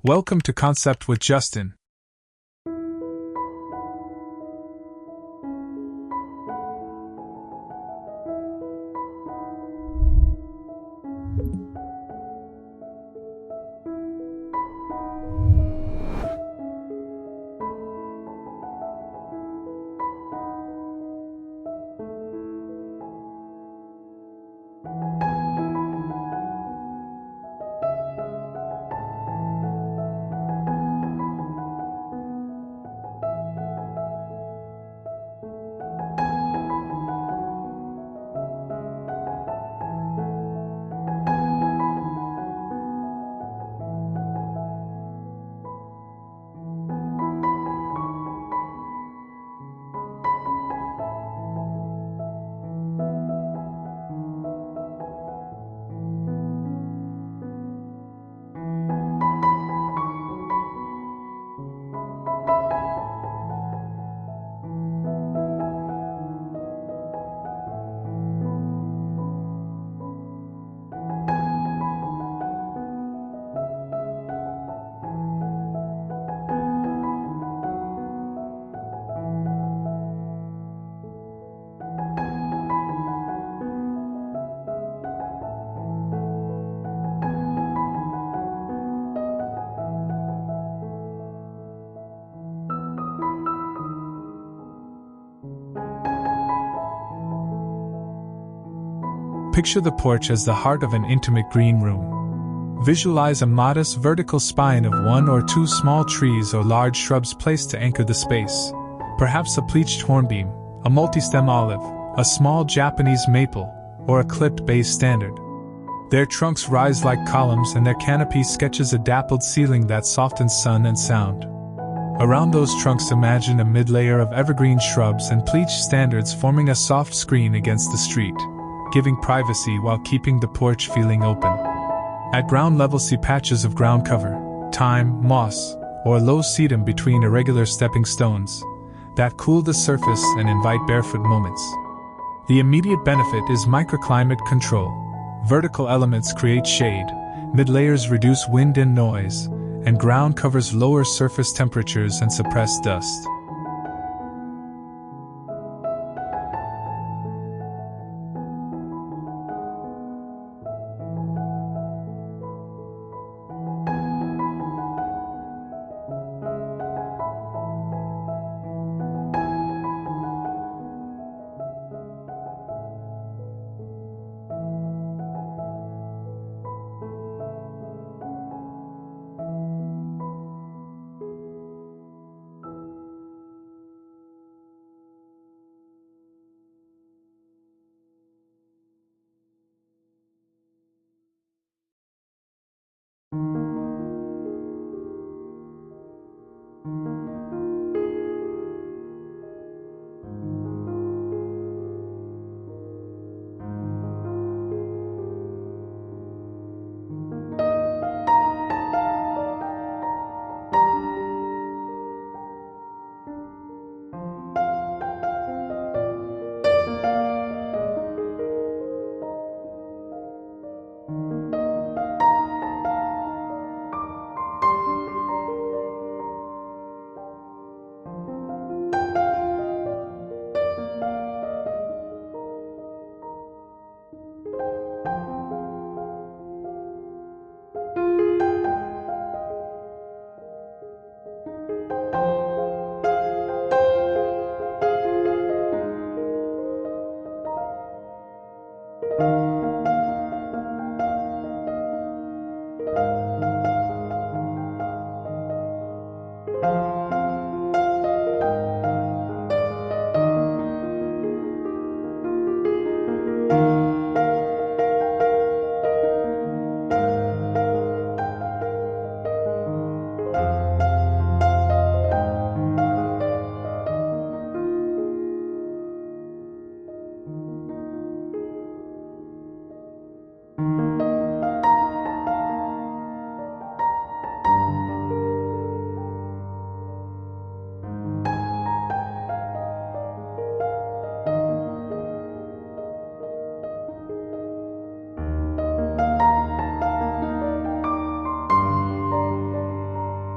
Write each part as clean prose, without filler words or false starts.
Welcome to Concept with Justin. Picture the porch as the heart of an intimate green room. Visualize a modest vertical spine of one or two small trees or large shrubs placed to anchor the space. Perhaps a pleached hornbeam, a multi-stem olive, a small Japanese maple, or a clipped base standard. Their trunks rise like columns and their canopy sketches a dappled ceiling that softens sun and sound. Around those trunks imagine a mid-layer of evergreen shrubs and pleached standards forming a soft screen against the street, giving privacy while keeping the porch feeling open. At ground level, see patches of ground cover, thyme, moss, or low sedum between irregular stepping stones that cool the surface and invite barefoot moments. The immediate benefit is microclimate control. Vertical elements create shade, mid-layers reduce wind and noise, and ground covers lower surface temperatures and suppress dust.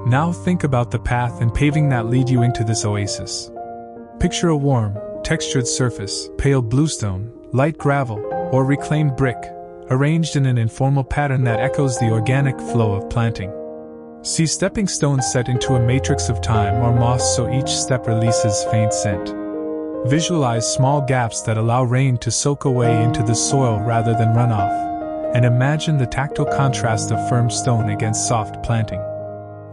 Now think about the path and paving that lead you into this oasis. Picture a warm, textured surface, pale bluestone, light gravel, or reclaimed brick, arranged in an informal pattern that echoes the organic flow of planting. See stepping stones set into a matrix of time or moss so each step releases faint scent. Visualize small gaps that allow rain to soak away into the soil rather than run off, and imagine the tactile contrast of firm stone against soft planting.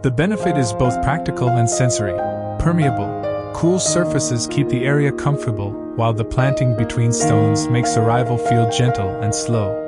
The benefit is both practical and sensory. Permeable, cool surfaces keep the area comfortable, while the planting between stones makes arrival feel gentle and slow.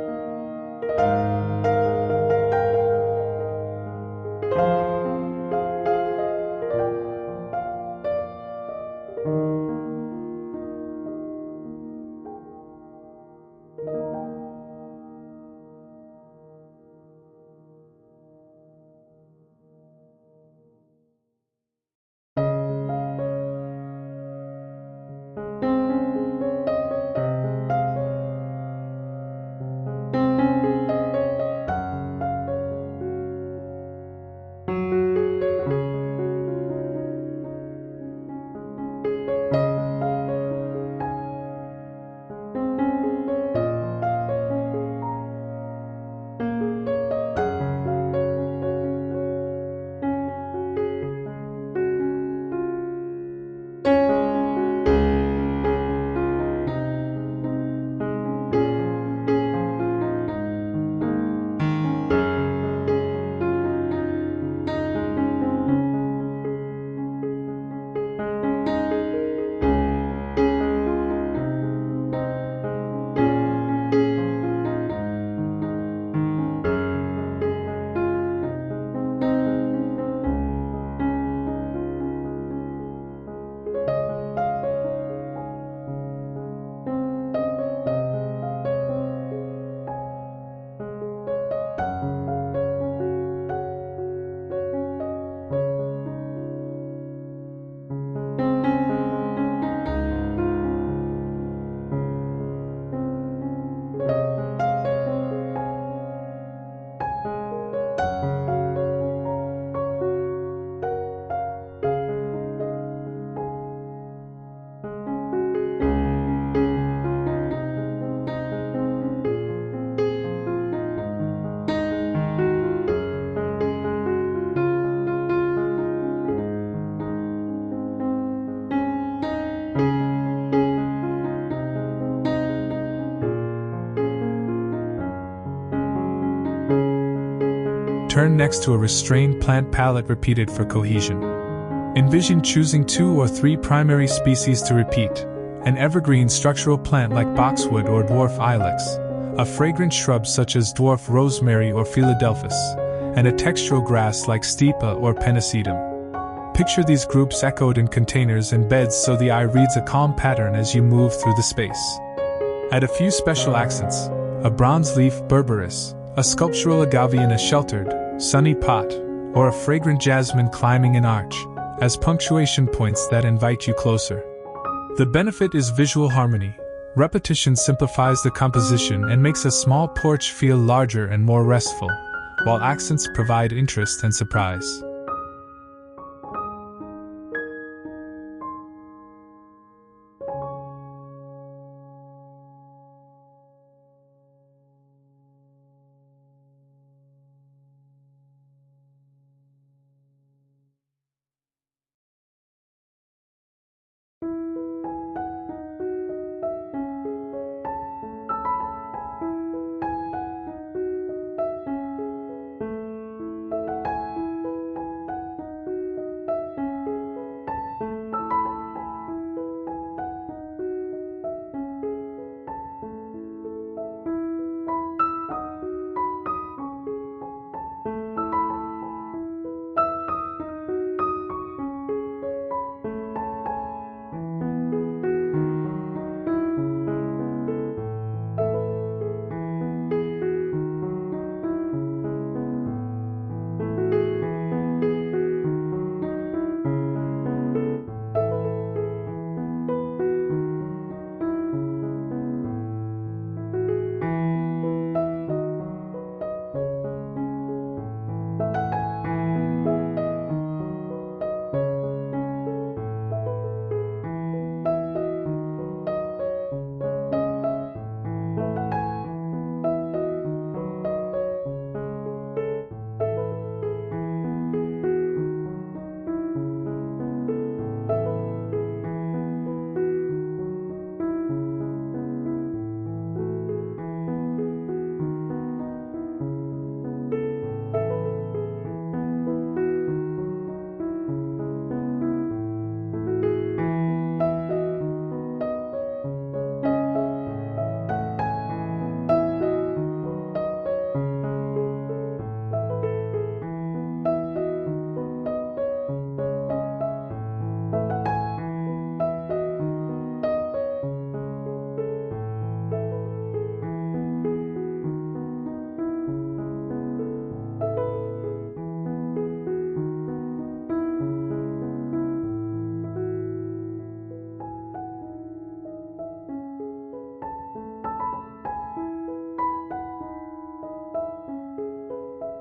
Turn next to a restrained plant palette repeated for cohesion. Envision choosing 2 or 3 primary species to repeat: an evergreen structural plant like boxwood or dwarf ilex, a fragrant shrub such as dwarf rosemary or Philadelphus, and a textural grass like stipa or pennisetum. Picture these groups echoed in containers and beds so the eye reads a calm pattern as you move through the space. Add a few special accents: a bronze leaf berberis, a sculptural agave in a sheltered, sunny pot, or a fragrant jasmine climbing an arch, as punctuation points that invite you closer. The benefit is visual harmony. Repetition simplifies the composition and makes a small porch feel larger and more restful, while accents provide interest and surprise.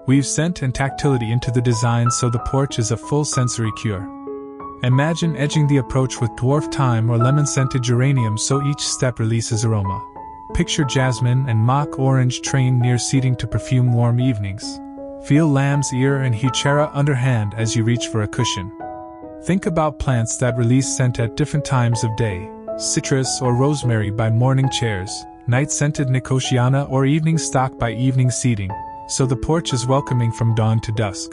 Weave scent and tactility into the design so the porch is a full sensory cure. Imagine edging the approach with dwarf thyme or lemon-scented geraniums so each step releases aroma. Picture jasmine and mock orange trained near seating to perfume warm evenings. Feel lamb's ear and heuchera underhand as you reach for a cushion. Think about plants that release scent at different times of day, citrus or rosemary by morning chairs, night-scented nicotiana or evening stock by evening seating, so the porch is welcoming from dawn to dusk.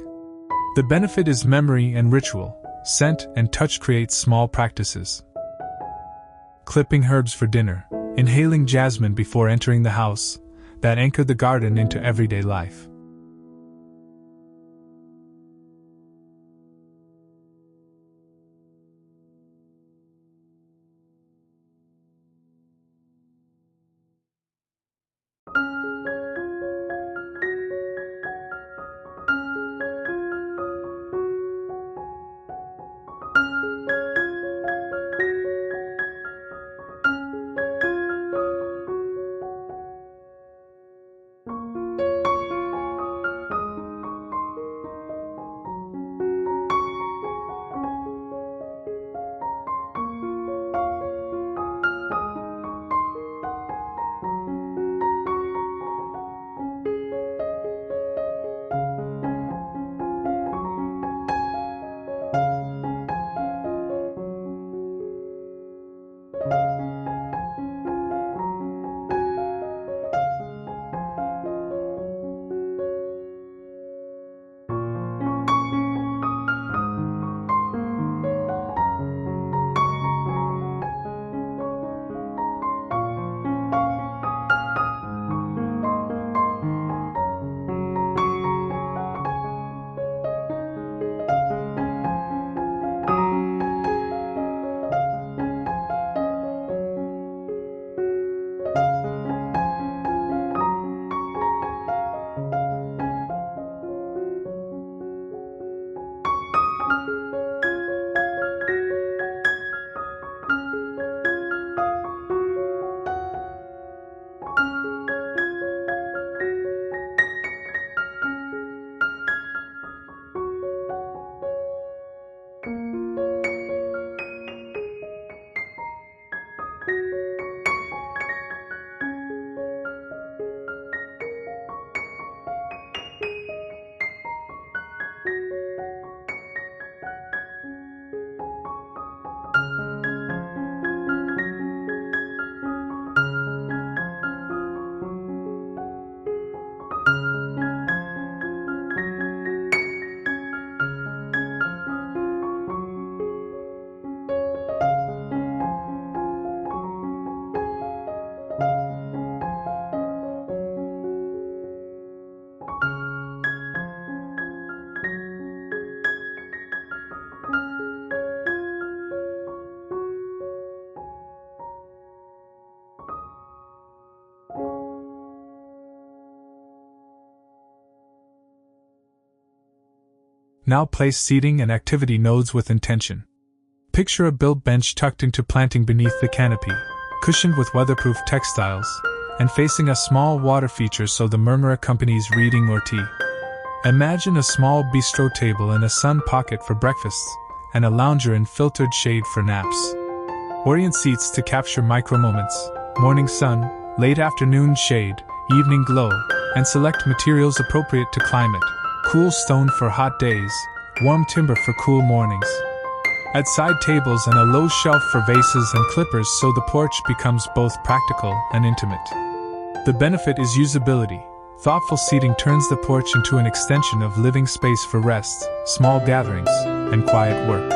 The benefit is memory and ritual. Scent and touch create small practices. Clipping herbs for dinner, inhaling jasmine before entering the house, that anchor the garden into everyday life. Now place seating and activity nodes with intention. Picture a built bench tucked into planting beneath the canopy, cushioned with weatherproof textiles, and facing a small water feature so the murmur accompanies reading or tea. Imagine a small bistro table and a sun pocket for breakfasts, and a lounger in filtered shade for naps. Orient seats to capture micro-moments, morning sun, late afternoon shade, evening glow, and select materials appropriate to climate. Cool stone for hot days, warm timber for cool mornings. Add side tables and a low shelf for vases and clippers so the porch becomes both practical and intimate. The benefit is usability. Thoughtful seating turns the porch into an extension of living space for rest, small gatherings, and quiet work.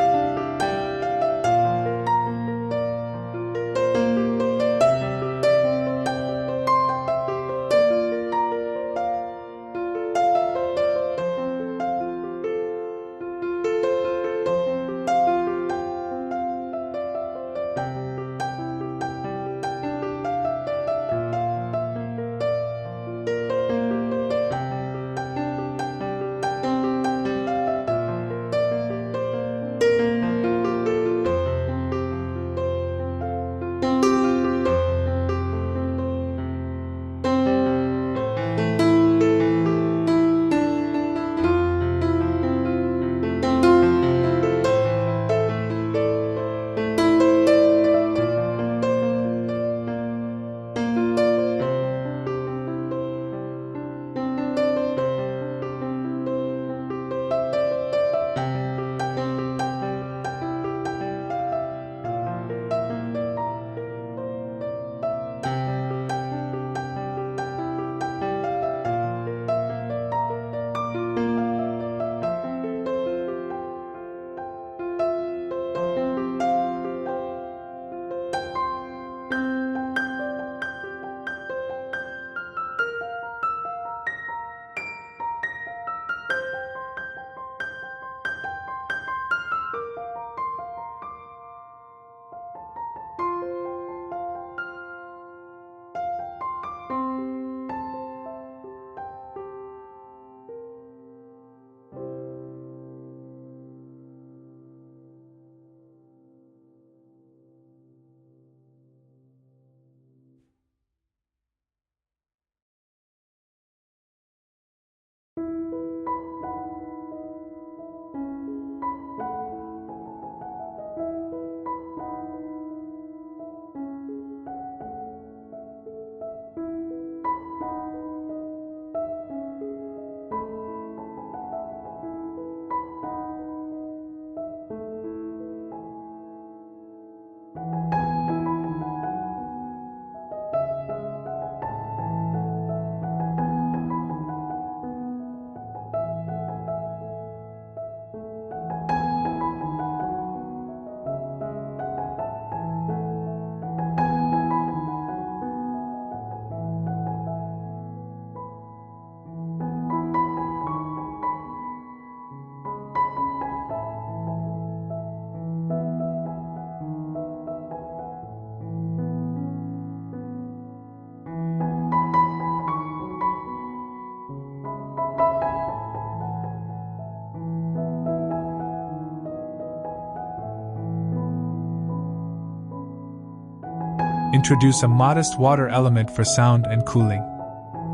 Introduce a modest water element for sound and cooling.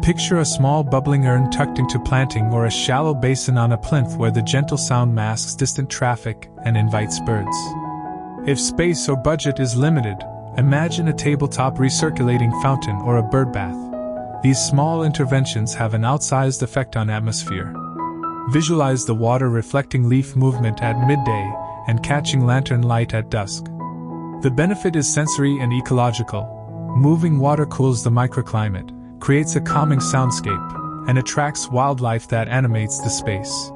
Picture a small bubbling urn tucked into planting or a shallow basin on a plinth where the gentle sound masks distant traffic and invites birds. If space or budget is limited, imagine a tabletop recirculating fountain or a bird bath. These small interventions have an outsized effect on atmosphere. Visualize the water reflecting leaf movement at midday and catching lantern light at dusk. The benefit is sensory and ecological. Moving water cools the microclimate, creates a calming soundscape, and attracts wildlife that animates the space.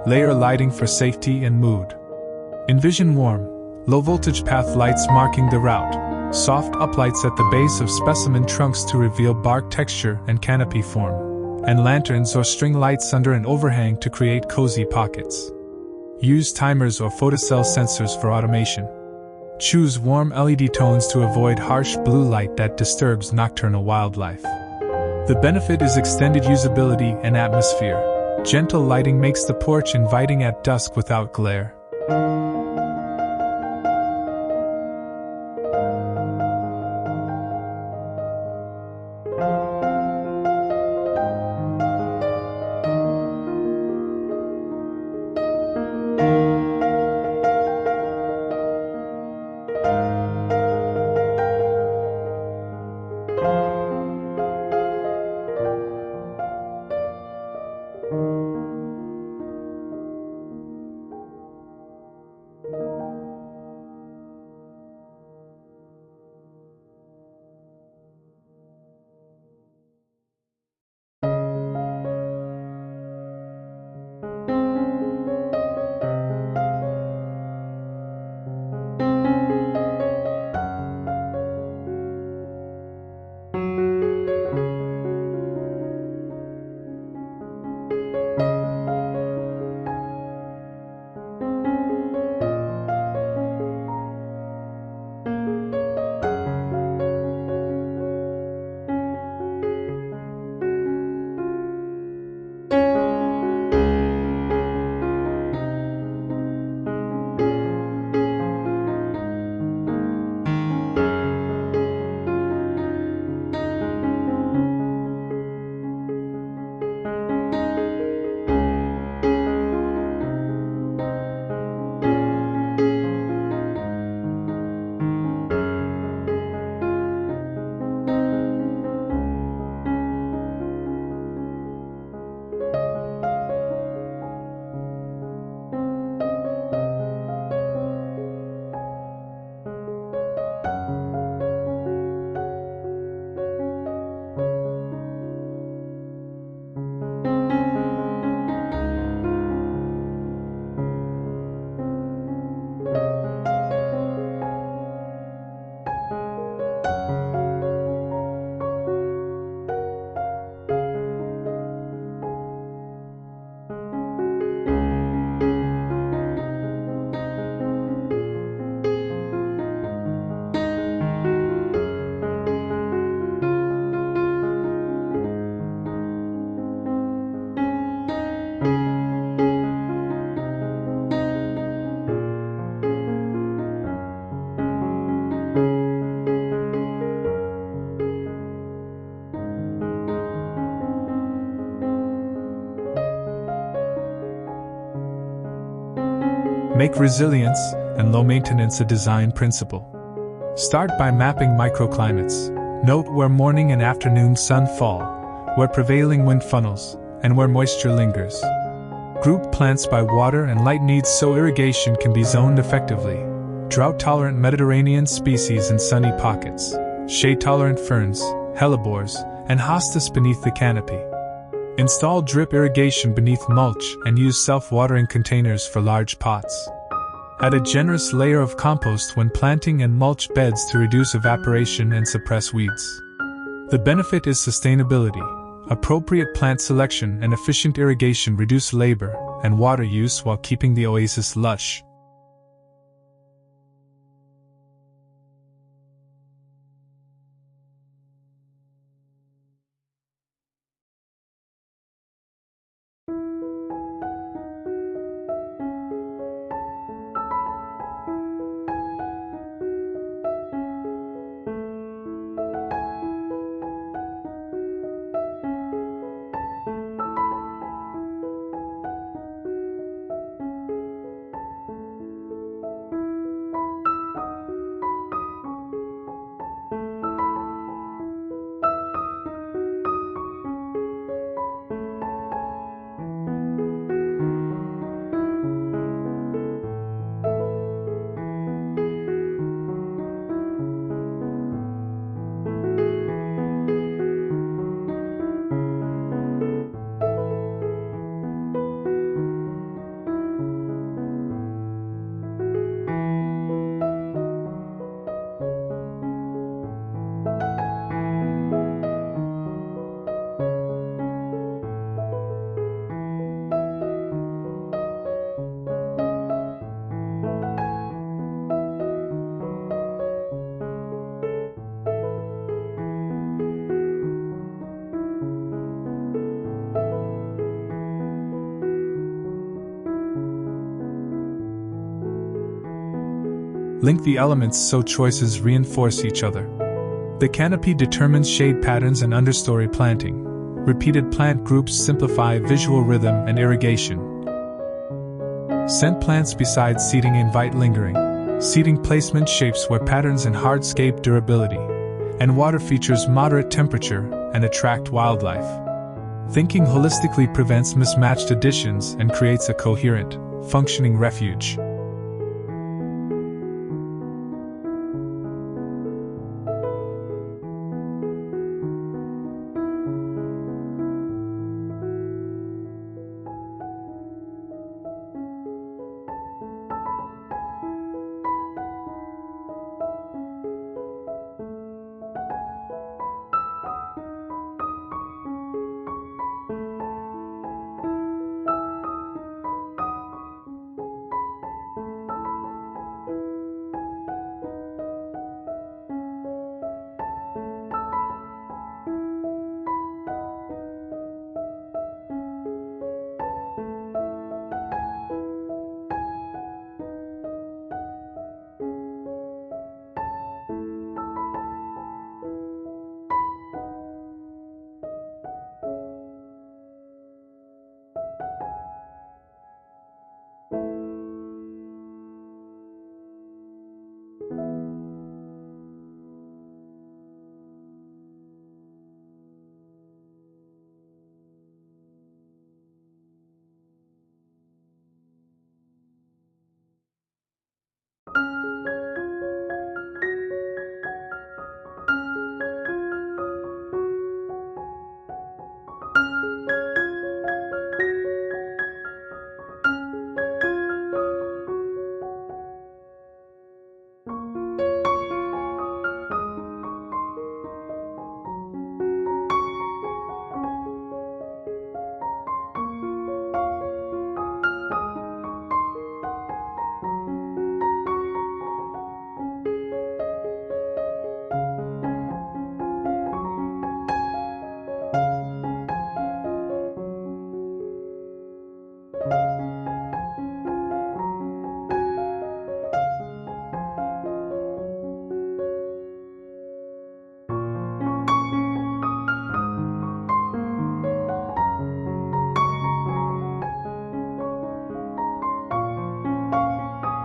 Layer lighting for safety and mood. Envision warm, low-voltage path lights marking the route, soft uplights at the base of specimen trunks to reveal bark texture and canopy form, and lanterns or string lights under an overhang to create cozy pockets. Use timers or photocell sensors for automation. Choose warm LED tones to avoid harsh blue light that disturbs nocturnal wildlife. The benefit is extended usability and atmosphere. Gentle lighting makes the porch inviting at dusk without glare. Make resilience and low maintenance a design principle. Start by mapping microclimates. Note where morning and afternoon sun fall, where prevailing wind funnels, and where moisture lingers. Group plants by water and light needs so irrigation can be zoned effectively. Drought-tolerant Mediterranean species in sunny pockets, shade-tolerant ferns, hellebores, and hostas beneath the canopy. Install drip irrigation beneath mulch and use self-watering containers for large pots. Add a generous layer of compost when planting and mulch beds to reduce evaporation and suppress weeds. The benefit is sustainability. Appropriate plant selection and efficient irrigation reduce labor and water use while keeping the oasis lush. Link the elements so choices reinforce each other. The canopy determines shade patterns and understory planting. Repeated plant groups simplify visual rhythm and irrigation. Scent plants beside seating invite lingering. Seating placement shapes where patterns and hardscape durability. And water features moderate temperature and attract wildlife. Thinking holistically prevents mismatched additions and creates a coherent, functioning refuge.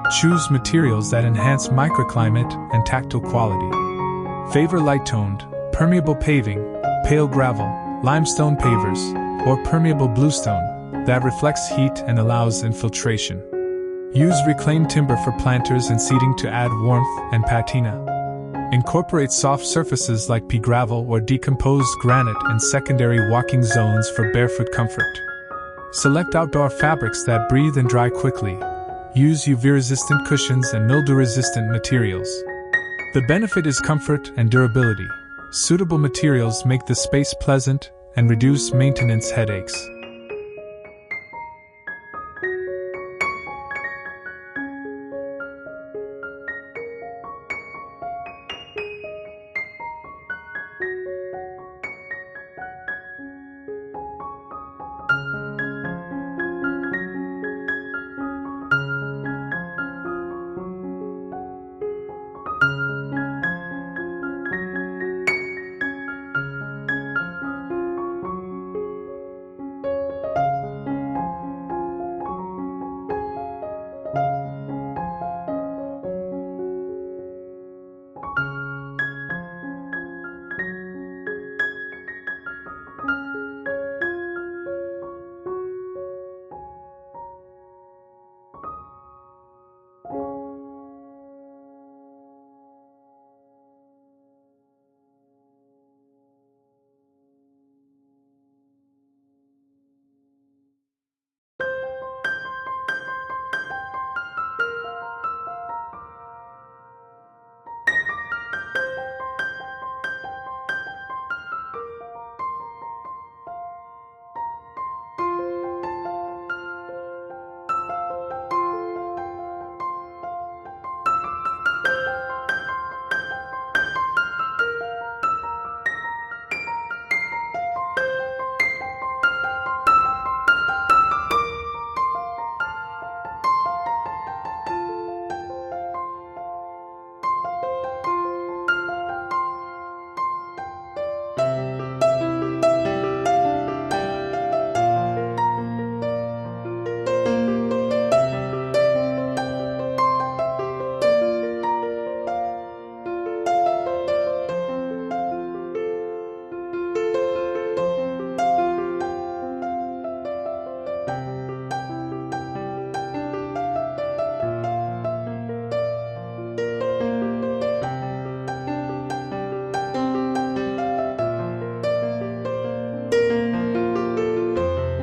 Choose materials that enhance microclimate and tactile quality. Favor light-toned, permeable paving, pale gravel, limestone pavers, or permeable bluestone that reflects heat and allows infiltration. Use reclaimed timber for planters and seating to add warmth and patina. Incorporate soft surfaces like pea gravel or decomposed granite in secondary walking zones for barefoot comfort. Select outdoor fabrics that breathe and dry quickly. Use UV-resistant cushions and mildew-resistant materials. The benefit is comfort and durability. Suitable materials make the space pleasant and reduce maintenance headaches.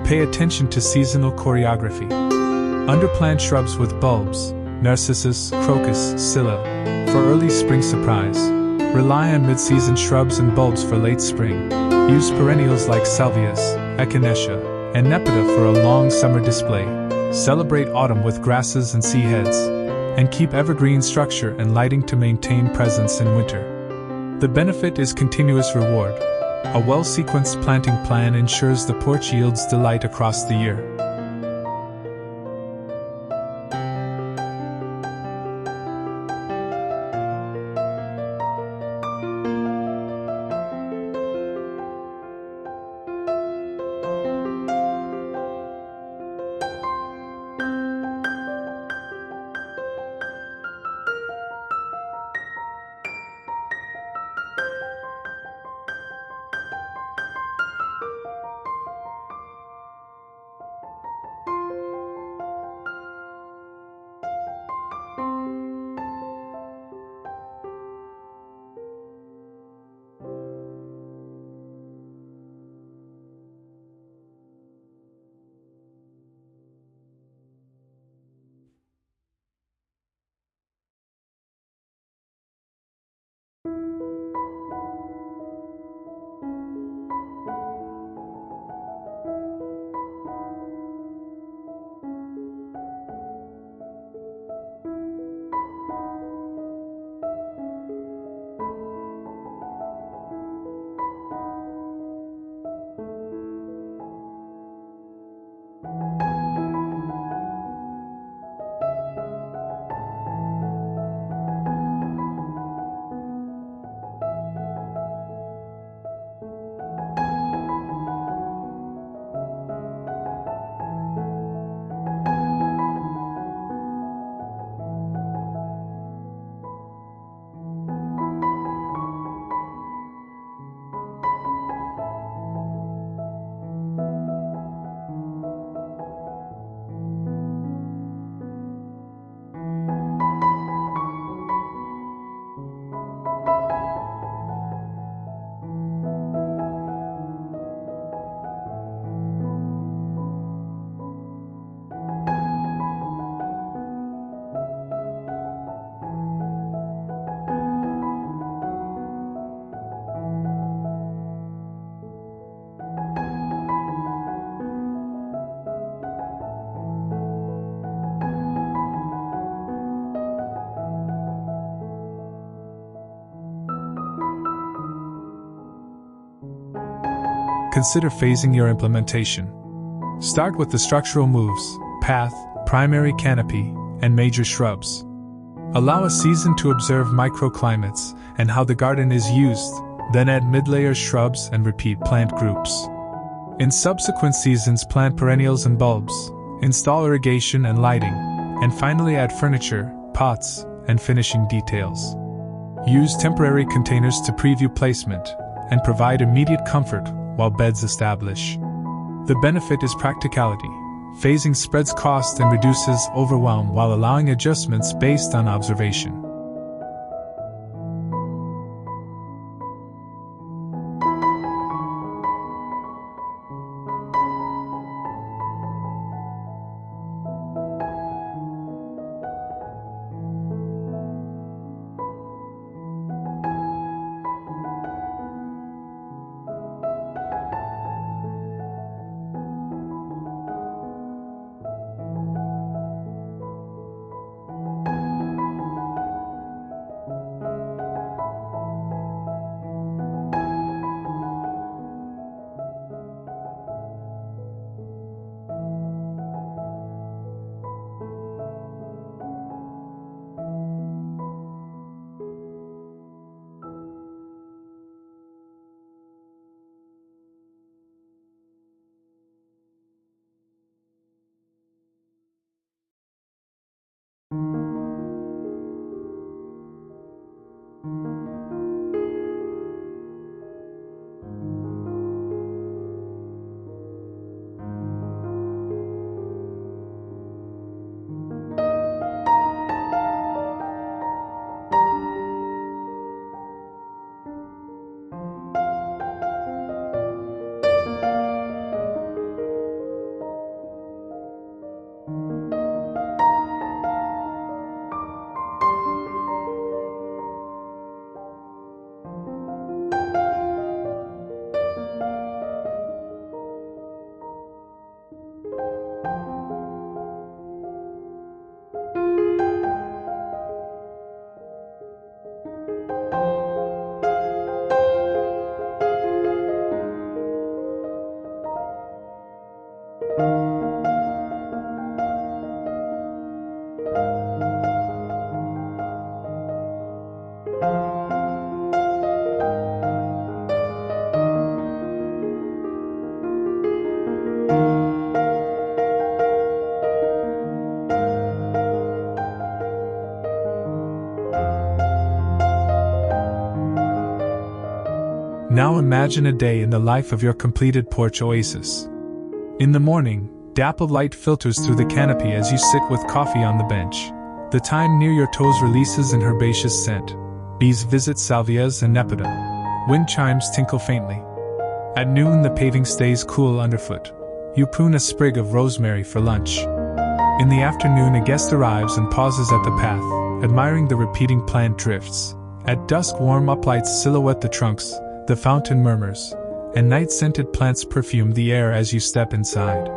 Pay attention to seasonal choreography. Underplant shrubs with bulbs, narcissus, crocus, scilla, for early spring surprise. Rely on mid-season shrubs and bulbs for late spring. Use perennials like salvias, echinacea, and nepeta for a long summer display. Celebrate autumn with grasses and sea heads. And keep evergreen structure and lighting to maintain presence in winter. The benefit is continuous reward. A well-sequenced planting plan ensures the porch yields delight across the year. consider phasing your implementation. Start with the structural moves: path, primary canopy, and major shrubs. Allow a season to observe microclimates and how the garden is used, then add mid-layer shrubs and repeat plant groups. In subsequent seasons, plant perennials and bulbs, install irrigation and lighting, and finally add furniture, pots, and finishing details. Use temporary containers to preview placement and provide immediate comfort while beds establish. The benefit is practicality. Phasing spreads cost and reduces overwhelm while allowing adjustments based on observation. Now imagine a day in the life of your completed porch oasis. In the morning, dappled light filters through the canopy as you sit with coffee on the bench. The thyme near your toes releases an herbaceous scent. Bees visit salvias and nepeta. Wind chimes tinkle faintly. At noon, the paving stays cool underfoot. You prune a sprig of rosemary for lunch. In the afternoon, a guest arrives and pauses at the path, admiring the repeating plant drifts. At dusk, warm uplights silhouette the trunks, the fountain murmurs, and night-scented plants perfume the air as you step inside.